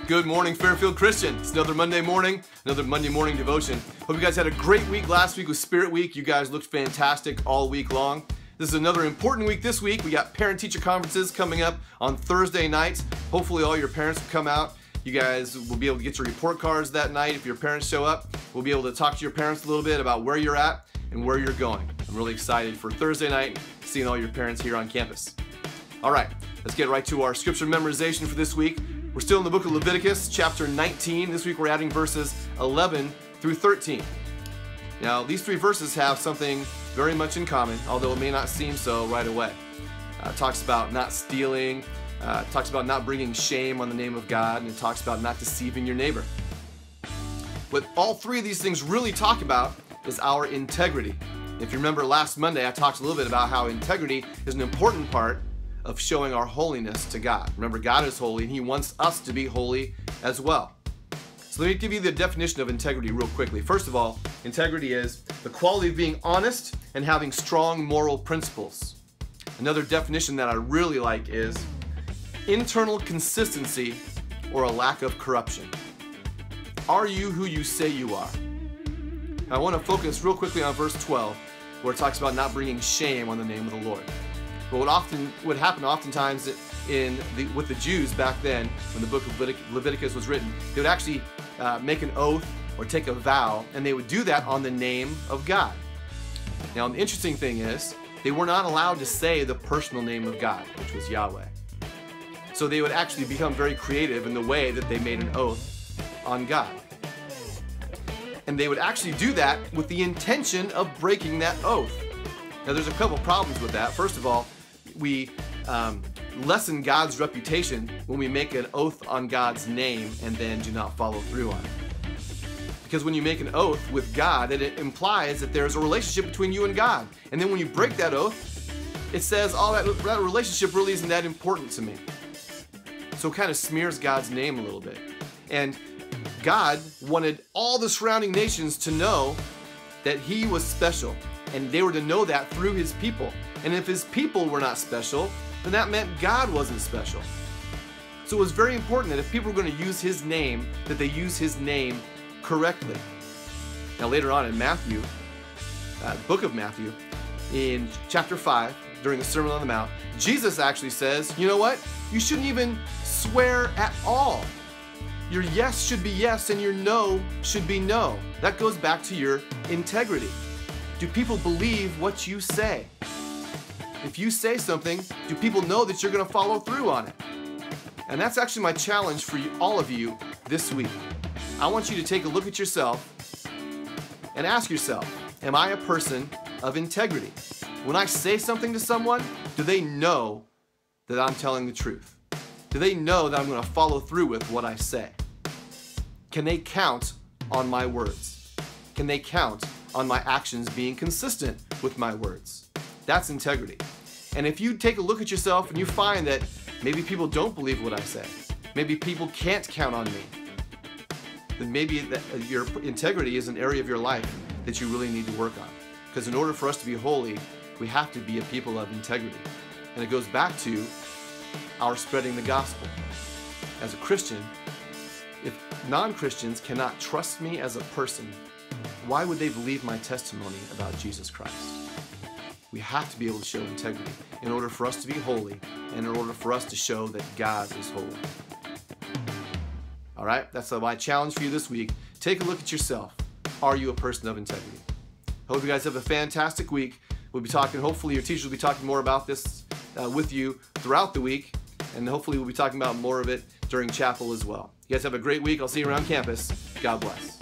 Good morning, Fairfield Christian. It's another Monday morning devotion. Hope you guys had a great week last week with Spirit Week. You guys looked fantastic all week long. This is another important week this week. We got parent-teacher conferences coming up on Thursday nights. Hopefully all your parents will come out. You guys will be able to get your report cards that night. If your parents show up, we'll be able to talk to your parents a little bit about where you're at and where you're going. I'm really excited for Thursday night, seeing all your parents here on campus. All right, let's get right to our scripture memorization for this week. We're still in the book of Leviticus, chapter 19. This week we're adding verses 11 through 13. Now, these three verses have something very much in common, although it may not seem so right away. It talks about not stealing, talks about not bringing shame on the name of God, and it talks about not deceiving your neighbor. What all three of these things really talk about is our integrity. If you remember last Monday, I talked a little bit about how integrity is an important part of showing our holiness to God. Remember, God is holy, and He wants us to be holy as well. So let me give you the definition of integrity real quickly. First of all, integrity is the quality of being honest and having strong moral principles. Another definition that I really like is internal consistency or a lack of corruption. Are you who you say you are? I want to focus real quickly on verse 12, where it talks about not bringing shame on the name of the Lord. But what happened oftentimes with the Jews back then, when the book of Leviticus was written, they would actually make an oath or take a vow, and they would do that on the name of God. Now, the interesting thing is, they were not allowed to say the personal name of God, which was Yahweh. So they would actually become very creative in the way that they made an oath on God. And they would actually do that with the intention of breaking that oath. Now, there's a couple problems with that. First of all, we lessen God's reputation when we make an oath on God's name and then do not follow through on it. Because when you make an oath with God, it implies that there's a relationship between you and God. And then when you break that oath, it says, oh, that relationship really isn't that important to me. So it kind of smears God's name a little bit. And God wanted all the surrounding nations to know that He was special. And they were to know that through His people. And if His people were not special, then that meant God wasn't special. So it was very important that if people were going to use His name, that they use His name correctly. Now later on in Matthew, the book of Matthew, in chapter 5, during the Sermon on the Mount, Jesus actually says, you know what? You shouldn't even swear at all. Your yes should be yes and your no should be no. That goes back to your integrity. Do people believe what you say? If you say something, do people know that you're going to follow through on it? And that's actually my challenge for all of you this week. I want you to take a look at yourself and ask yourself, am I a person of integrity? When I say something to someone, do they know that I'm telling the truth? Do they know that I'm going to follow through with what I say? Can they count on my words? Can they count on my actions being consistent with my words? That's integrity. And if you take a look at yourself and you find that maybe people don't believe what I say, maybe people can't count on me, then maybe your integrity is an area of your life that you really need to work on. Because in order for us to be holy, we have to be a people of integrity. And it goes back to our spreading the gospel. As a Christian, if non-Christians cannot trust me as a person, why would they believe my testimony about Jesus Christ? We have to be able to show integrity in order for us to be holy and in order for us to show that God is holy. All right, that's my challenge for you this week. Take a look at yourself. Are you a person of integrity? Hope you guys have a fantastic week. We'll be talking, hopefully your teachers will be talking more about this with you throughout the week, and hopefully we'll be talking about more of it during chapel as well. You guys have a great week. I'll see you around campus. God bless.